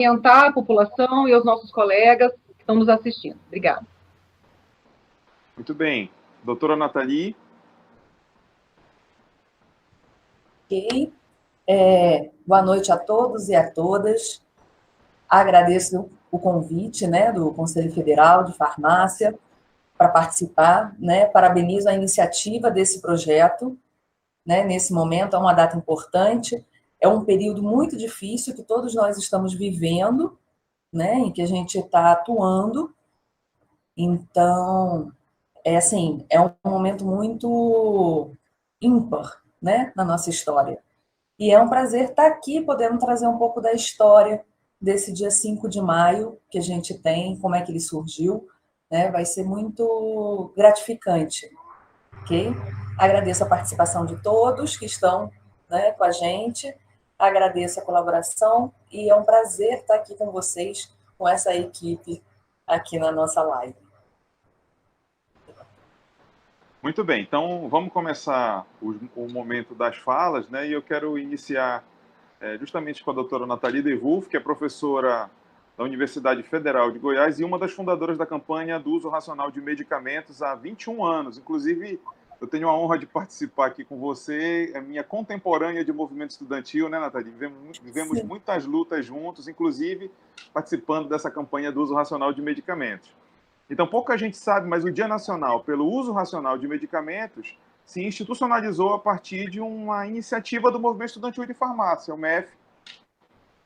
orientar a população e os nossos colegas que estão nos assistindo. Obrigada. Muito bem. Doutora Nathalie. Ok. Boa noite a todos e a todas. Agradeço o convite, né, do Conselho Federal de Farmácia para participar, né, parabenizo a iniciativa desse projeto, né, nesse momento, é uma data importante, é um período muito difícil que todos nós estamos vivendo, né, em que a gente está atuando, então, assim, é um momento muito ímpar, né, na nossa história. E é um prazer estar aqui, podendo trazer um pouco da história desse dia 5 de maio que a gente tem, como é que ele surgiu, né? Vai ser muito gratificante, ok? Agradeço a participação de todos que estão, né, com a gente, agradeço a colaboração e é um prazer estar aqui com vocês, com essa equipe aqui na nossa live. Muito bem, então vamos começar o momento das falas, né? E eu quero iniciar justamente com a doutora Nathalie Devulf, que é professora da Universidade Federal de Goiás e uma das fundadoras da campanha do uso racional de medicamentos há 21 anos. Inclusive, eu tenho a honra de participar aqui com você, é minha contemporânea de movimento estudantil, né, Nathalie? Vivemos muitas lutas juntos, inclusive participando dessa campanha do uso racional de medicamentos. Então, pouca gente sabe, mas o Dia Nacional pelo Uso Racional de Medicamentos se institucionalizou a partir de uma iniciativa do Movimento Estudantil de Farmácia, o MEF.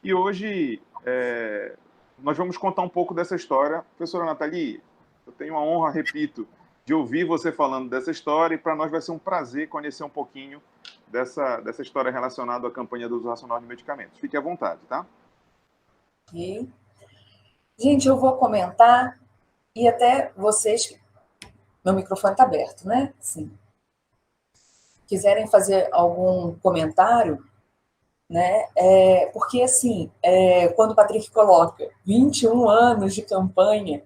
E hoje nós vamos contar um pouco dessa história. Professora Nathalie, eu tenho a honra, repito, de ouvir você falando dessa história e para nós vai ser um prazer conhecer um pouquinho dessa história relacionada à campanha do uso racional de medicamentos. Fique à vontade, tá? Ok. Gente, eu vou comentar e até vocês... Meu microfone está aberto, né? Sim. Quiserem fazer algum comentário, né? Porque, assim, quando o Patrick coloca 21 anos de campanha,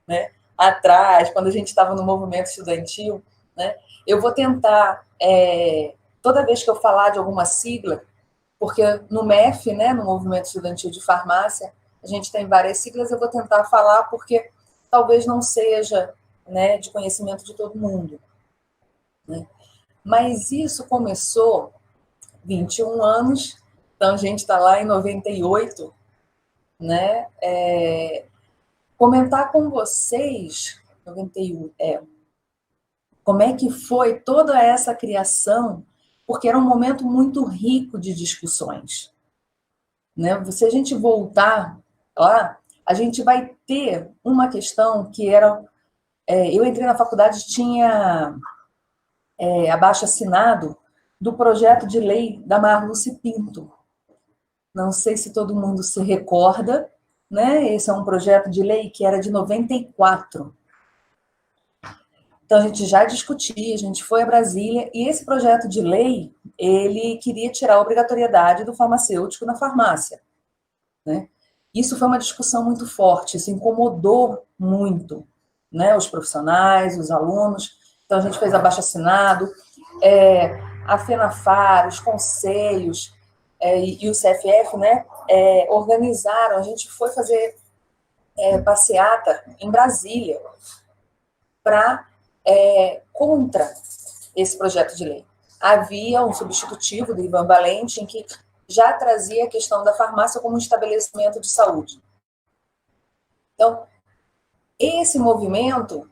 né, atrás, quando a gente estava no movimento estudantil, né, eu vou tentar, toda vez que eu falar de alguma sigla, porque no MEF, né, no Movimento Estudantil de Farmácia, a gente tem várias siglas, eu vou tentar falar porque talvez não seja, né, de conhecimento de todo mundo, né? Mas isso começou 21 anos, então a gente está lá em 98, né? Comentar com vocês, 91, como é que foi toda essa criação, porque era um momento muito rico de discussões, né? Se a gente voltar lá, a gente vai ter uma questão que era... eu entrei na faculdade, tinha abaixo-assinado do projeto de lei da Marluce Pinto. Não sei se todo mundo se recorda, né? Esse é um projeto de lei que era de 94. Então, a gente já discutia, a gente foi a Brasília, e esse projeto de lei, ele queria tirar a obrigatoriedade do farmacêutico na farmácia, né? Isso foi uma discussão muito forte, isso incomodou muito, né, os profissionais, os alunos. Então, a gente fez abaixo-assinado, a FENAFAR, os conselhos e o CFF, né, organizaram, a gente foi fazer passeata em Brasília para contra esse projeto de lei. Havia um substitutivo do Ivan Valente em que já trazia a questão da farmácia como um estabelecimento de saúde. Então, esse movimento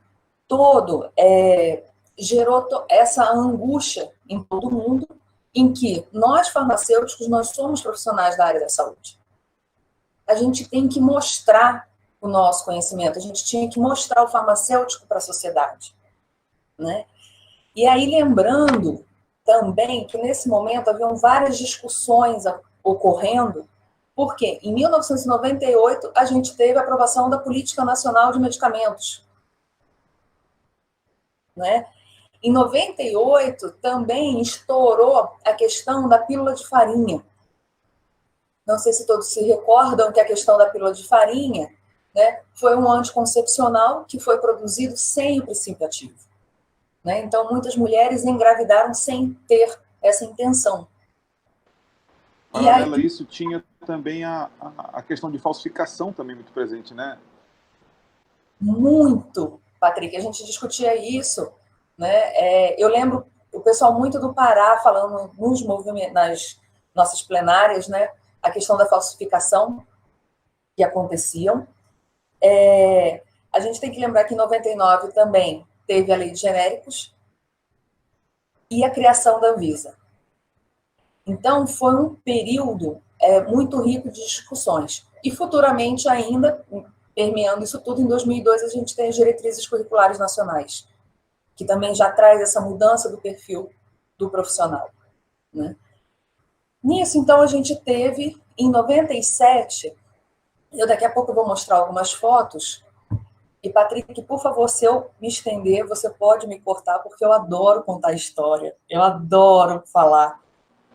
todo gerou essa angústia em todo mundo, em que nós, farmacêuticos, nós somos profissionais da área da saúde. A gente tem que mostrar o nosso conhecimento, a gente tinha que mostrar o farmacêutico para a sociedade, né? E aí, lembrando também que, nesse momento, haviam várias discussões ocorrendo, porque em 1998 a gente teve a aprovação da Política Nacional de Medicamentos, né? Em 98 também estourou a questão da pílula de farinha. Não sei se todos se recordam que a questão da pílula de farinha, né, foi um anticoncepcional que foi produzido sem o princípio ativo, né? Então, muitas mulheres engravidaram sem ter essa intenção. Paralelo a isso, tinha também a questão de falsificação também muito presente, né? Muito, Patrick, a gente discutia isso, né? Eu lembro o pessoal muito do Pará falando nos movimentos, nas nossas plenárias, né? A questão da falsificação que aconteciam. A gente tem que lembrar que em 99 também teve a lei de genéricos e a criação da Anvisa. Então, foi um período muito rico de discussões. E futuramente ainda, permeando isso tudo, em 2002 a gente tem as diretrizes curriculares nacionais, que também já traz essa mudança do perfil do profissional, né? Nisso, então, a gente teve, em 97, eu daqui a pouco vou mostrar algumas fotos, e, Patrick, por favor, se eu me estender, você pode me cortar, porque eu adoro contar história, eu adoro falar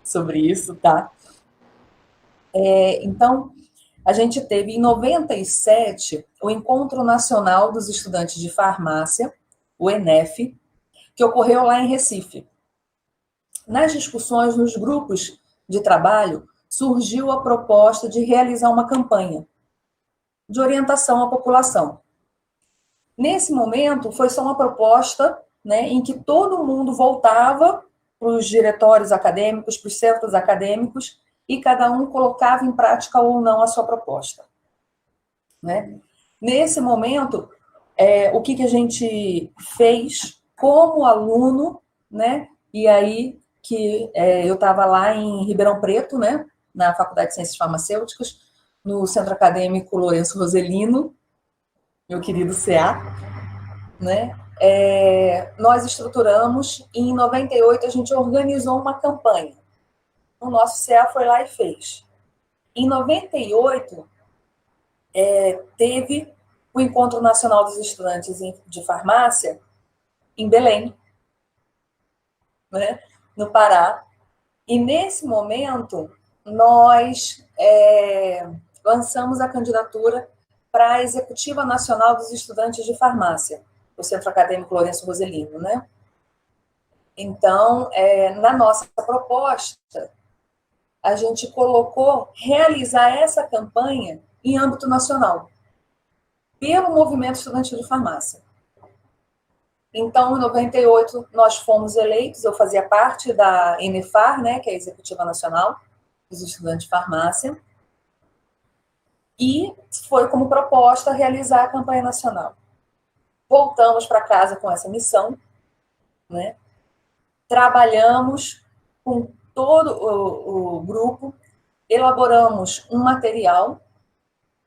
sobre isso, tá? Então, a gente teve, em 97, o Encontro Nacional dos Estudantes de Farmácia, o ENEF, que ocorreu lá em Recife. Nas discussões, nos grupos de trabalho, surgiu a proposta de realizar uma campanha de orientação à população. Nesse momento, foi só uma proposta, né, em que todo mundo voltava para os diretórios acadêmicos, para os centros acadêmicos, e cada um colocava em prática ou não a sua proposta, né? Nesse momento, o que a gente fez como aluno, né? E aí que eu estava lá em Ribeirão Preto, né? Na Faculdade de Ciências Farmacêuticas, no Centro Acadêmico Lourenço Roselino, meu querido CA, né? Nós estruturamos e em 98 a gente organizou uma campanha. O nosso CA foi lá e fez. Em 98, teve o Encontro Nacional dos Estudantes de Farmácia em Belém, né? No Pará. E nesse momento, nós lançamos a candidatura para a Executiva Nacional dos Estudantes de Farmácia, o Centro Acadêmico Lourenço Roselino, né? Então, na nossa proposta, a gente colocou realizar essa campanha em âmbito nacional, pelo movimento estudantil de farmácia. Então, em 98, nós fomos eleitos, eu fazia parte da ENEFAR, né, que é a Executiva Nacional dos Estudantes de Farmácia, e foi como proposta realizar a campanha nacional. Voltamos para casa com essa missão, né? Trabalhamos com todo o grupo, elaboramos um material,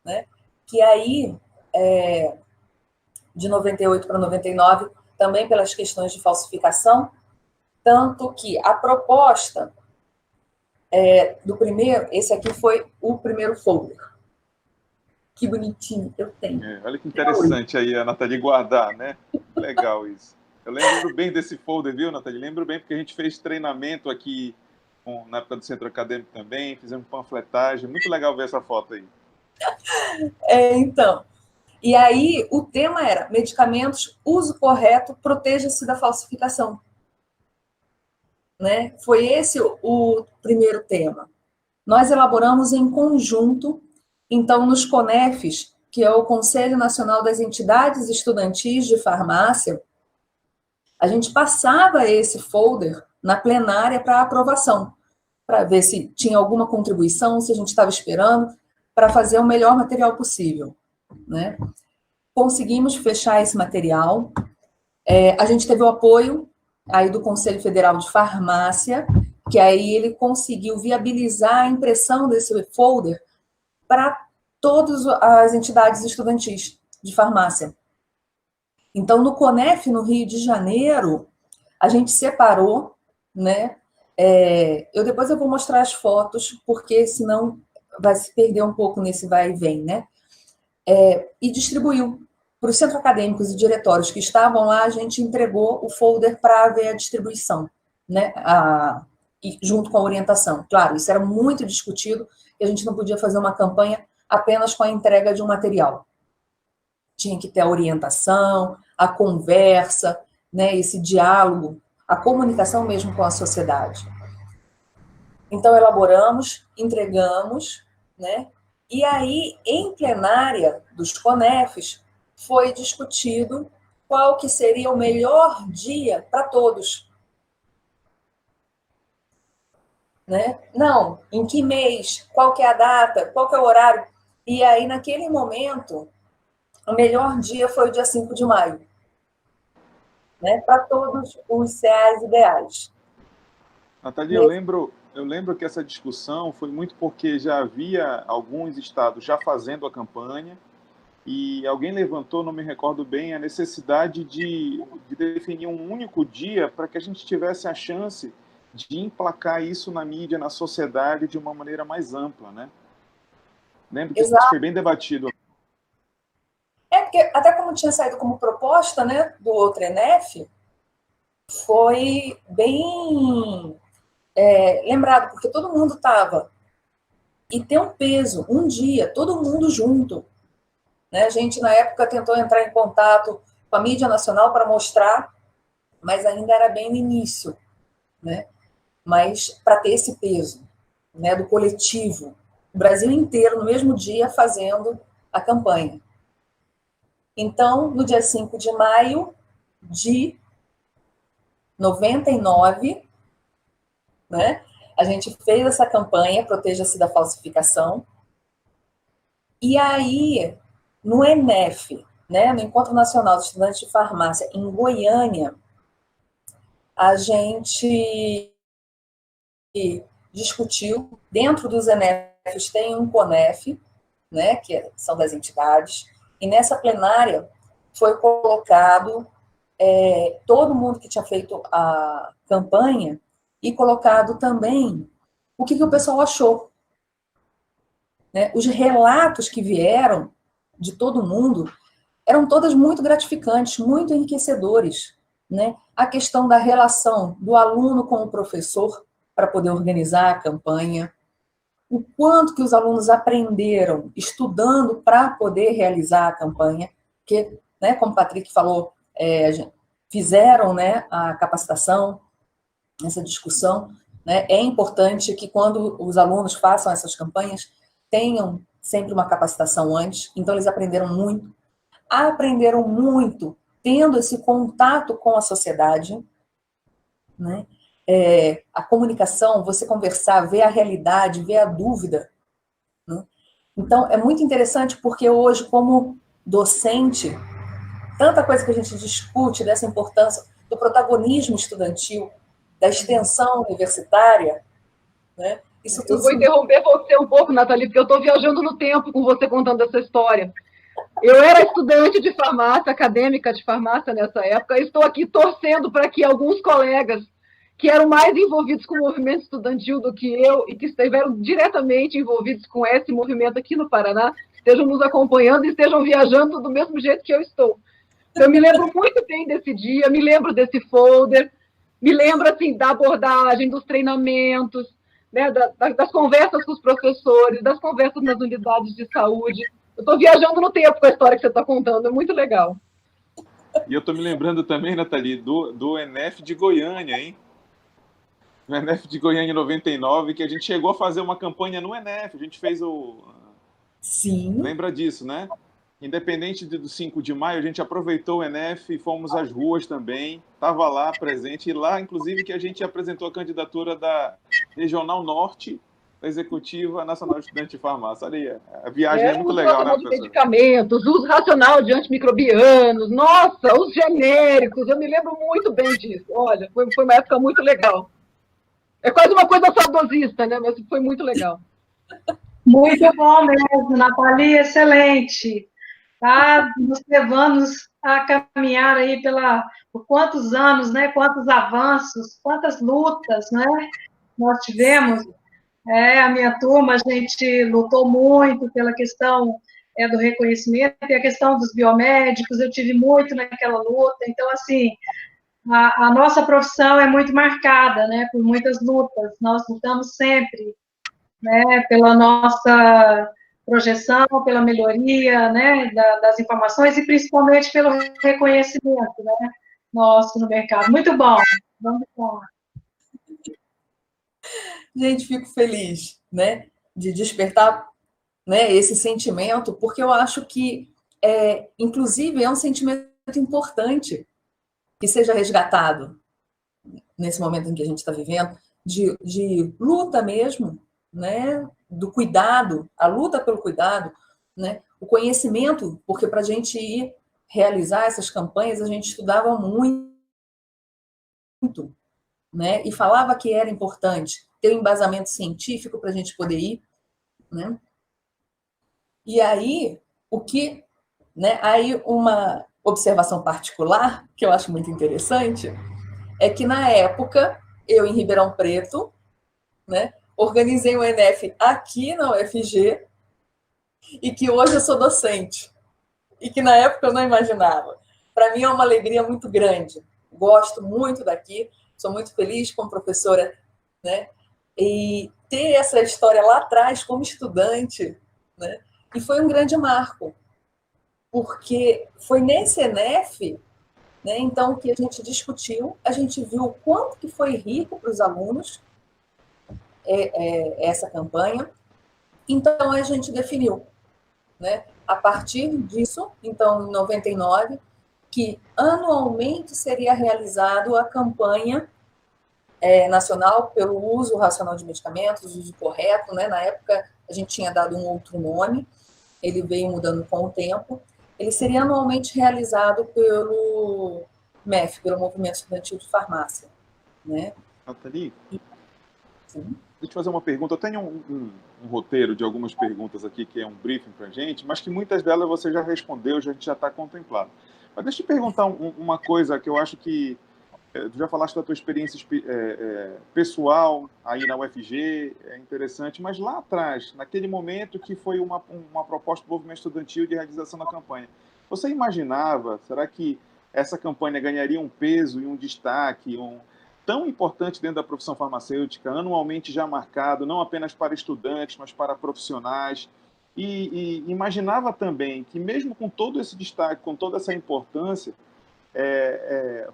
né? Que aí, de 98 para 99, também pelas questões de falsificação, tanto que a proposta do primeiro, esse aqui foi o primeiro folder. Que bonitinho, eu tenho. Olha que interessante aí a Nathalie guardar, né? Legal isso. Eu lembro bem desse folder, viu, Nathalie? Lembro bem porque a gente fez treinamento aqui na época do Centro Acadêmico também, fizemos panfletagem. Muito legal ver essa foto aí. Então, e aí o tema era medicamentos, uso correto, proteja-se da falsificação. Né? Foi esse o primeiro tema. Nós elaboramos em conjunto, então, nos CONEFs, que é o Conselho Nacional das Entidades Estudantis de Farmácia, a gente passava esse folder na plenária para aprovação, para ver se tinha alguma contribuição, se a gente estava esperando, para fazer o melhor material possível, né? Conseguimos fechar esse material, a gente teve o apoio aí do Conselho Federal de Farmácia, que aí ele conseguiu viabilizar a impressão desse folder para todas as entidades estudantis de farmácia. Então, no CONEF, no Rio de Janeiro, a gente separou, né? Depois eu vou mostrar as fotos, porque senão vai se perder um pouco nesse vai e vem, né? E distribuiu para os centros acadêmicos e diretórios que estavam lá, a gente entregou o folder para ver a distribuição, né? E junto com a orientação. Claro, isso era muito discutido, e a gente não podia fazer uma campanha apenas com a entrega de um material. Tinha que ter a orientação, a conversa, né, esse diálogo, a comunicação mesmo com a sociedade. Então, elaboramos, entregamos, né? E aí, em plenária dos CONEFs, foi discutido qual que seria o melhor dia para todos. Né? Não, em que mês, qual que é a data, qual que é o horário. E aí, naquele momento, o melhor dia foi o dia 5 de maio, né? Para todos os CAs ideais. Natalia, eu lembro que essa discussão foi muito porque já havia alguns estados já fazendo a campanha e alguém levantou, não me recordo bem, a necessidade de definir um único dia para que a gente tivesse a chance de emplacar isso na mídia, na sociedade, de uma maneira mais ampla, né? Lembro que isso foi bem debatido. Porque até como tinha saído como proposta, né, do outro ENEF, foi bem lembrado, porque todo mundo estava. E tem um peso, um dia, todo mundo junto. Né? A gente, na época, tentou entrar em contato com a mídia nacional para mostrar, mas ainda era bem no início. Né? Mas para ter esse peso, né, do coletivo, o Brasil inteiro, no mesmo dia, fazendo a campanha. Então, no dia 5 de maio de 99, né, a gente fez essa campanha, Proteja-se da Falsificação, e aí, no ENEF, né, no Encontro Nacional dos Estudantes de Farmácia, em Goiânia, a gente discutiu, dentro dos ENEFs tem um CONEF, né, que são das entidades, e nessa plenária foi colocado todo mundo que tinha feito a campanha e colocado também o que o pessoal achou. Né? Os relatos que vieram de todo mundo eram todas muito gratificantes, muito enriquecedores. Né? A questão da relação do aluno com o professor para poder organizar a campanha, o quanto que os alunos aprenderam estudando para poder realizar a campanha, que, né, como o Patrick falou, fizeram, né, a capacitação, essa discussão. Né? É importante que quando os alunos façam essas campanhas, tenham sempre uma capacitação antes, então eles aprenderam muito tendo esse contato com a sociedade, né? A comunicação, você conversar, ver a realidade, ver a dúvida. Né? Então, é muito interessante porque hoje, como docente, tanta coisa que a gente discute dessa importância do protagonismo estudantil, da extensão universitária, né? Isso tudo. Eu vou interromper você um pouco, Nathalie, porque eu estou viajando no tempo com você contando essa história. Eu era estudante de farmácia, acadêmica de farmácia nessa época, e estou aqui torcendo para que alguns colegas que eram mais envolvidos com o movimento estudantil do que eu e que estiveram diretamente envolvidos com esse movimento aqui no Paraná, estejam nos acompanhando e estejam viajando do mesmo jeito que eu estou. Eu me lembro muito bem desse dia, me lembro desse folder, me lembro assim, da abordagem, dos treinamentos, né, das conversas com os professores, das conversas nas unidades de saúde. Eu estou viajando no tempo com a história que você está contando, é muito legal. E eu estou me lembrando também, Nathalie, do ENEF de Goiânia, hein? No ENEF de Goiânia em 99, que a gente chegou a fazer uma campanha no ENEF, a gente fez o... Sim. Lembra disso, né? Independente do 5 de maio, a gente aproveitou o ENEF e fomos às ruas também, estava lá presente, e lá, inclusive, que a gente apresentou a candidatura da Regional Norte, da Executiva Nacional de Estudante de Farmácia. Olha, a viagem é muito legal, né, professor? De medicamentos, uso racional de antimicrobianos, nossa, os genéricos, eu me lembro muito bem disso. Olha, foi uma época muito legal. É quase uma coisa saudosista, né? Mas foi muito legal. Muito bom mesmo, Nathalie, excelente. Está nos levando a caminhar aí por quantos anos, né? Quantos avanços, quantas lutas, né? Nós tivemos. A minha turma, a gente lutou muito pela questão do reconhecimento e a questão dos biomédicos, eu tive muito naquela luta. Então, assim, a nossa profissão é muito marcada, né? Por muitas lutas. Nós lutamos sempre, né? Pela nossa projeção, pela melhoria, né, das informações e principalmente pelo reconhecimento, né, nosso no mercado. Muito bom. Vamos lá. Gente, fico feliz, né, de despertar né, esse sentimento, porque eu acho que, inclusive, é um sentimento importante que seja resgatado nesse momento em que a gente está vivendo, de luta mesmo, né, do cuidado, a luta pelo cuidado, né, o conhecimento, porque para a gente ir realizar essas campanhas, a gente estudava muito, né, e falava que era importante ter um embasamento científico para a gente poder ir, né? E aí, né, aí uma observação particular que eu acho muito interessante é que na época eu em Ribeirão Preto, né, organizei um ENEF aqui na UFG e que hoje eu sou docente e que na época eu não imaginava. Para mim é uma alegria muito grande. Gosto muito daqui, sou muito feliz como professora, né? E ter essa história lá atrás como estudante, né? E foi um grande marco, porque foi nesse ENEF, né, então, que a gente discutiu, a gente viu o quanto que foi rico para os alunos essa campanha, então a gente definiu, né, a partir disso, então, em 99, que anualmente seria realizado a campanha nacional pelo uso racional de medicamentos, uso correto, né? Na época a gente tinha dado um outro nome, ele veio mudando com o tempo. Ele seria anualmente realizado pelo MEF, pelo Movimento Estudantil de Farmácia, né? Nathalie, Sim. deixa eu te fazer uma pergunta. Eu tenho um roteiro de algumas perguntas aqui, que é um briefing para a gente, mas que muitas delas você já respondeu, a gente já está contemplado. Mas deixa eu te perguntar uma coisa que eu acho que tu já falaste da tua experiência pessoal aí na UFG, é interessante, mas lá atrás, naquele momento que foi uma proposta do movimento estudantil de realização da campanha, você imaginava, será que essa campanha ganharia um peso e um destaque tão importante dentro da profissão farmacêutica, anualmente já marcado, não apenas para estudantes, mas para profissionais? E imaginava também que, mesmo com todo esse destaque, com toda essa importância,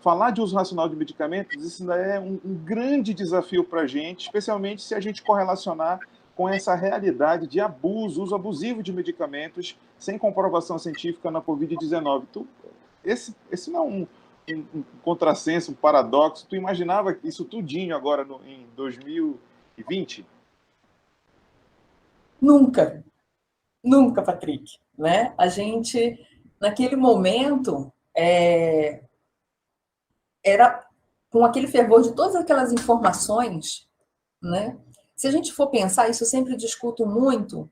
falar de uso racional de medicamentos, isso ainda é um grande desafio para a gente, especialmente se a gente correlacionar com essa realidade de abuso, uso abusivo de medicamentos sem comprovação científica na Covid-19. Esse não é um contrassenso, um paradoxo? Tu imaginava isso tudinho agora em 2020? Nunca, nunca, Patrick, né? A gente, naquele momento, era com aquele fervor de todas aquelas informações, né? Se a gente for pensar, isso eu sempre discuto muito,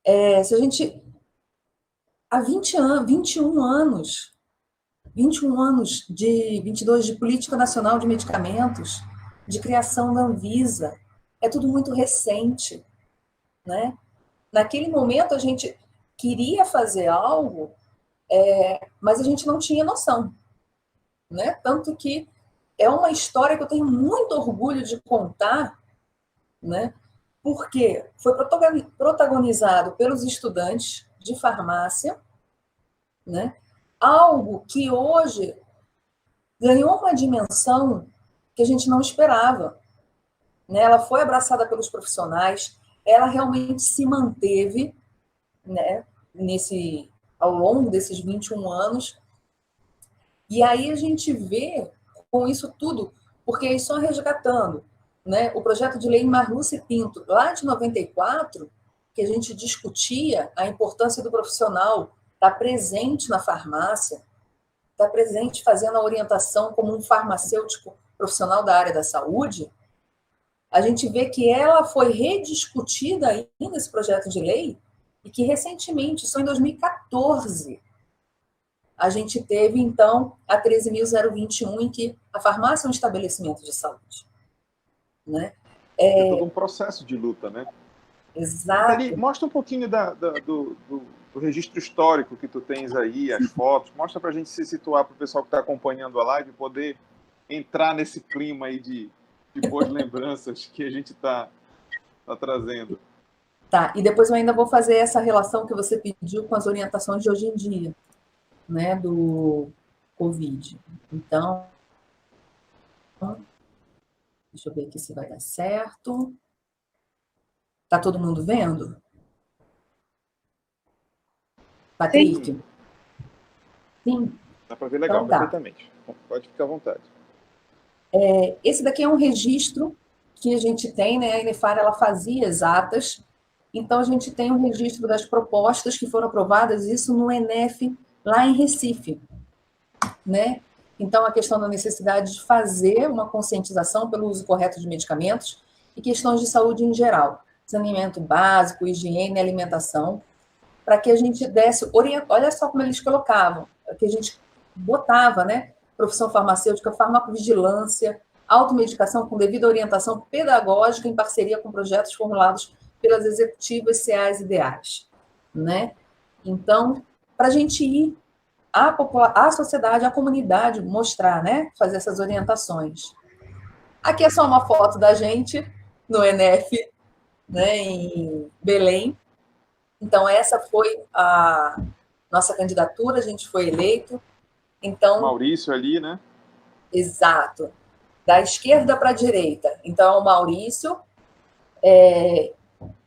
se a gente, há 20 anos, 21 anos, 22 de Política Nacional de Medicamentos, de criação da Anvisa, é tudo muito recente, né? Naquele momento a gente queria fazer algo, mas a gente não tinha noção, né? Tanto que é uma história que eu tenho muito orgulho de contar, né? Porque foi protagonizado pelos estudantes de farmácia, né? Algo que hoje ganhou uma dimensão que a gente não esperava, né? Ela foi abraçada pelos profissionais, ela realmente se manteve, né? Ao longo desses 21 anos. E aí a gente vê com isso tudo, porque aí só resgatando, né, o projeto de lei Marluce Pinto, lá de 94, que a gente discutia a importância do profissional estar presente na farmácia, estar presente fazendo a orientação como um farmacêutico profissional da área da saúde, a gente vê que ela foi rediscutida ainda, esse projeto de lei, e que recentemente, só em 2014, a gente teve, então, a 13.021, em que a farmácia é um estabelecimento de saúde. Né? É todo um processo de luta, né? Exato. Nathalie, mostra um pouquinho do registro histórico que tu tens aí, as fotos, mostra para a gente se situar, para o pessoal que está acompanhando a live, poder entrar nesse clima aí de boas lembranças que a gente está trazendo. Tá, e depois eu ainda vou fazer essa relação que você pediu com as orientações de hoje em dia, né, do Covid. Então, deixa eu ver aqui se vai dar certo. Tá todo mundo vendo? Patrick? Sim. Dá para ver legal, Então, tá. perfeitamente. Pode ficar à vontade. Esse daqui é um registro que a gente tem, né? A Inefar, ela fazia as atas, então a gente tem um registro das propostas que foram aprovadas, isso no ENEF, lá em Recife, né? Então, a questão da necessidade de fazer uma conscientização pelo uso correto de medicamentos e questões de saúde em geral, saneamento básico, higiene, alimentação, para que a gente desse, olha só como eles colocavam, que a gente botava, né? Profissão farmacêutica, farmacovigilância, automedicação com devida orientação pedagógica em parceria com projetos formulados pelas executivas CAs e DAs, né? Então, para a gente ir à sociedade, à comunidade, mostrar, né? Fazer essas orientações. Aqui é só uma foto da gente no ENEF, né? Em Belém. Então, essa foi a nossa candidatura, a gente foi eleito. Então, Maurício ali, né? Exato. Da esquerda para a direita. Então, o Maurício,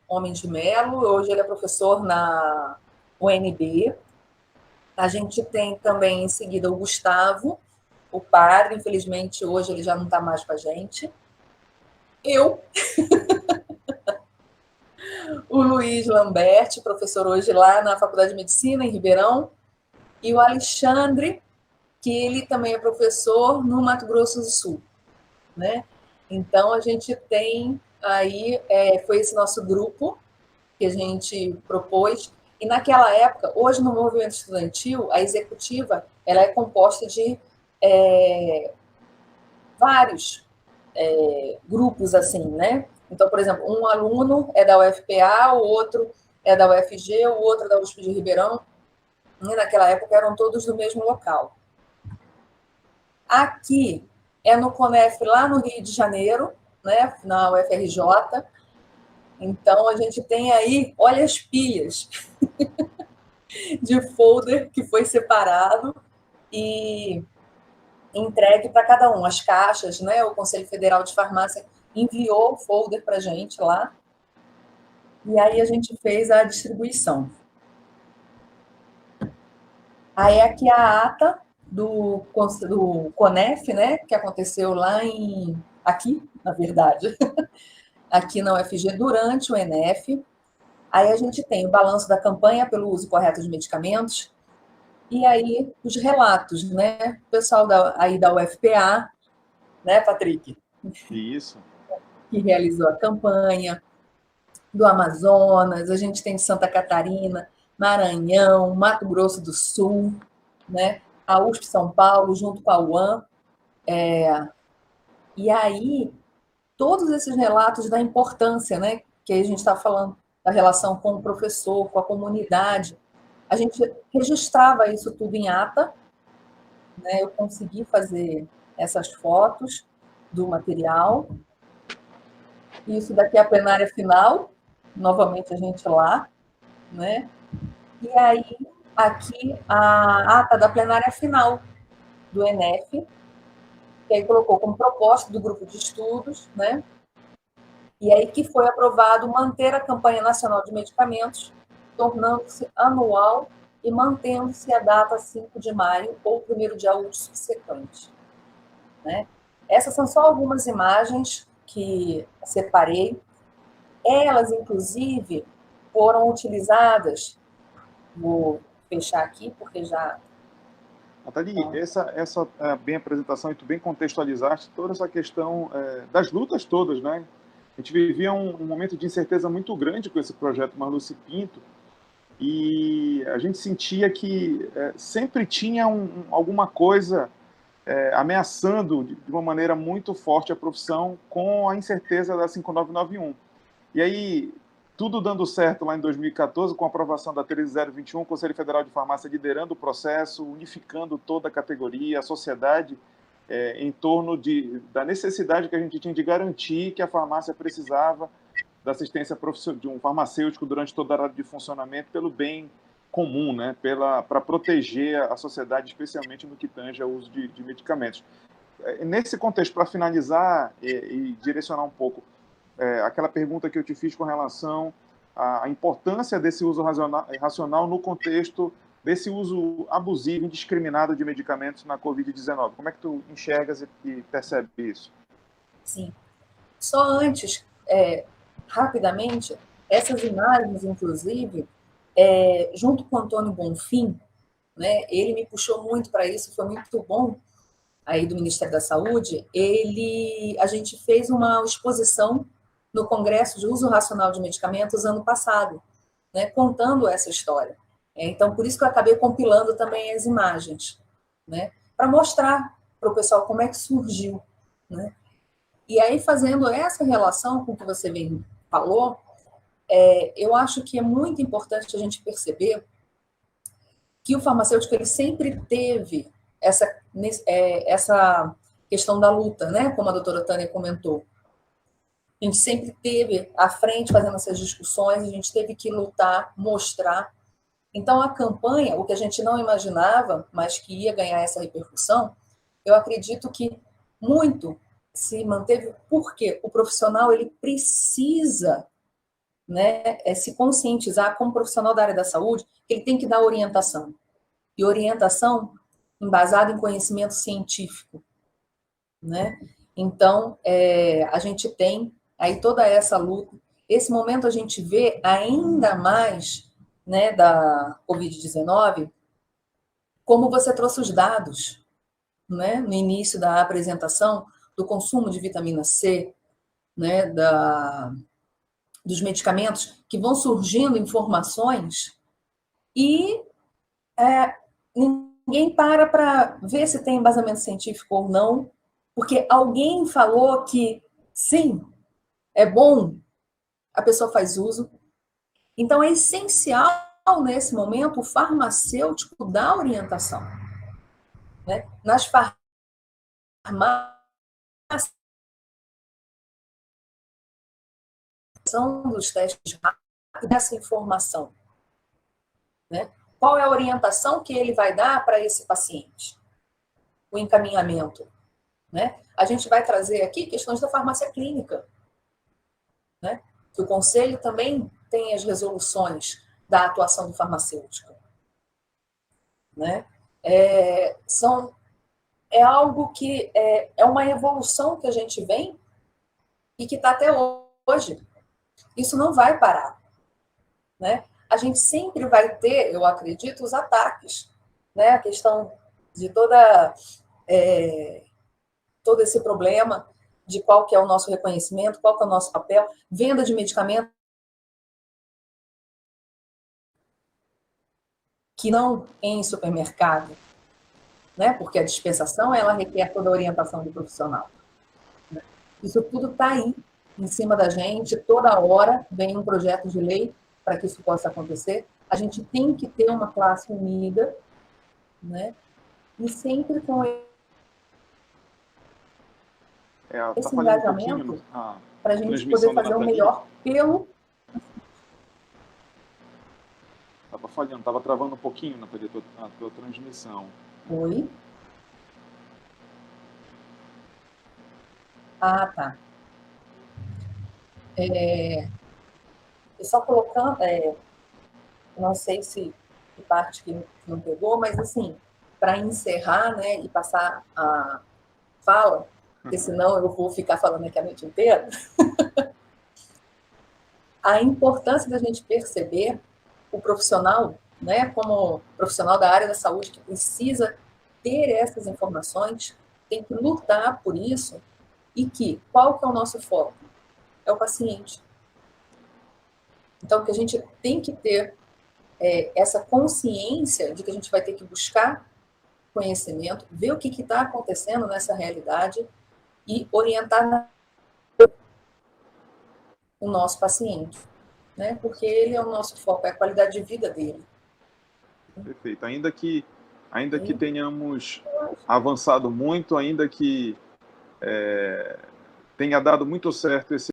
homem de Melo, hoje ele é professor na UNB. A gente tem também, em seguida, o Gustavo, o padre, infelizmente, hoje ele já não está mais com a gente. Eu, o Luiz Lambert, professor hoje lá na Faculdade de Medicina, em Ribeirão, e o Alexandre, que ele também é professor no Mato Grosso do Sul, né? Então, a gente tem aí, foi esse nosso grupo que a gente propôs, e naquela época, hoje no movimento estudantil, a executiva, ela é composta de vários grupos, assim, né? Então, por exemplo, um aluno é da UFPA, o outro é da UFG, o outro é da USP de Ribeirão, e naquela época eram todos do mesmo local. Aqui é no CONEF, lá no Rio de Janeiro, né, na UFRJ. Então, a gente tem aí, olha as pilhas de folder que foi separado e entregue para cada um. As caixas, né, o Conselho Federal de Farmácia enviou o folder para a gente lá, e aí a gente fez a distribuição. Aí aqui a ata do CONEF, né, que aconteceu aqui, na verdade, aqui na UFG, durante o ENEF. Aí a gente tem o balanço da campanha pelo uso correto de medicamentos, e aí os relatos, né, o pessoal aí da UFPA, né, Patrick? Isso. Que realizou a campanha, do Amazonas, a gente tem de Santa Catarina, Maranhão, Mato Grosso do Sul, né? A USP São Paulo, junto com a UAM. E aí, todos esses relatos da importância, né? Que a gente está falando da relação com o professor, com a comunidade. A gente registrava isso tudo em ata, né? Eu consegui fazer essas fotos do material. Isso daqui é a plenária final, novamente a gente lá, né? E aí, aqui, a ata da plenária final do ENEF, que aí colocou como proposta do grupo de estudos, né? E aí que foi aprovado manter a campanha nacional de medicamentos, tornando-se anual e mantendo-se a data 5 de maio ou 1º de agosto subsequente, né? Essas são só algumas imagens que separei. Elas, inclusive, foram utilizadas. Vou fechar aqui, porque já... Nathalie, essa bem apresentação e tu bem contextualizaste toda essa questão das lutas todas, né? A gente vivia um momento de incerteza muito grande com esse projeto Marluce Pinto, e a gente sentia que sempre tinha alguma coisa ameaçando de uma maneira muito forte a profissão, com a incerteza da 5991. E aí, tudo dando certo lá em 2014, com a aprovação da 13021, o Conselho Federal de Farmácia liderando o processo, unificando toda a categoria, a sociedade, em torno da necessidade que a gente tinha de garantir que a farmácia precisava da assistência de um farmacêutico durante toda a hora de funcionamento, pelo bem comum, né? Para proteger a sociedade, especialmente no que tange ao uso de medicamentos. Nesse contexto, para finalizar e direcionar um pouco, aquela pergunta que eu te fiz com relação à importância desse uso racional no contexto desse uso abusivo, indiscriminado de medicamentos na Covid-19. Como é que tu enxergas e percebe isso? Sim. Só antes, rapidamente, essas imagens, inclusive, junto com o Antônio Bonfim, né, ele me puxou muito para isso, foi muito bom, aí do Ministério da Saúde, a gente fez uma exposição no Congresso de Uso Racional de Medicamentos ano passado, né, contando essa história. Então, por isso que eu acabei compilando também as imagens, né, para mostrar para o pessoal como é que surgiu, né? E aí, fazendo essa relação com o que você bem falou, eu acho que é muito importante a gente perceber que o farmacêutico ele sempre teve essa questão da luta, né? Como a doutora Tânia comentou. A gente sempre teve à frente fazendo essas discussões, a gente teve que lutar, mostrar. Então, a campanha, o que a gente não imaginava, mas que ia ganhar essa repercussão, eu acredito que muito se manteve porque o profissional ele precisa, né, se conscientizar como profissional da área da saúde, que ele tem que dar orientação. E orientação embasada em conhecimento científico, né? Então, a gente tem aí toda essa luta. Esse momento a gente vê ainda mais, né, da Covid-19, como você trouxe os dados, né, no início da apresentação, do consumo de vitamina C, né, dos medicamentos, que vão surgindo informações e ninguém para ver se tem embasamento científico ou não, porque alguém falou que sim, é bom, a pessoa faz uso. Então, é essencial, nesse momento, o farmacêutico dar orientação. Né? Nas farmácias, dos testes rápidos, dessa informação. Né? Qual é a orientação que ele vai dar para esse paciente? O encaminhamento. Né? A gente vai trazer aqui questões da farmácia clínica. Né? Que o conselho também tem as resoluções da atuação do farmacêutico. Né? É algo que é uma evolução que a gente vem e que está até hoje. Isso não vai parar. Né? A gente sempre vai ter, eu acredito, os ataques. Né? A questão de todo esse problema de qual que é o nosso reconhecimento, qual que é o nosso papel, venda de medicamento que não em supermercado, né? Porque a dispensação ela requer toda a orientação do profissional. Né? Isso tudo está aí, em cima da gente, toda hora vem um projeto de lei para que isso possa acontecer. A gente tem que ter uma classe unida, né? E sempre com esse engajamento para a gente poder fazer o melhor pelo... Estava falhando, estava travando um pouquinho, Nathalie, a tua transmissão. Oi? Ah, tá. Só colocando, não sei se parte que não pegou, mas assim, para encerrar, né, e passar a fala, porque senão eu vou ficar falando aqui a noite inteira, a importância da gente perceber o profissional, né, como profissional da área da saúde que precisa ter essas informações, tem que lutar por isso, e que, qual que é o nosso foco? É o paciente. Então, que a gente tem que ter essa consciência de que a gente vai ter que buscar conhecimento, ver o que está acontecendo nessa realidade e orientar o nosso paciente, né? Porque ele é o nosso foco, é a qualidade de vida dele. Perfeito. Ainda que tenhamos avançado muito, ainda que tenha dado muito certo esse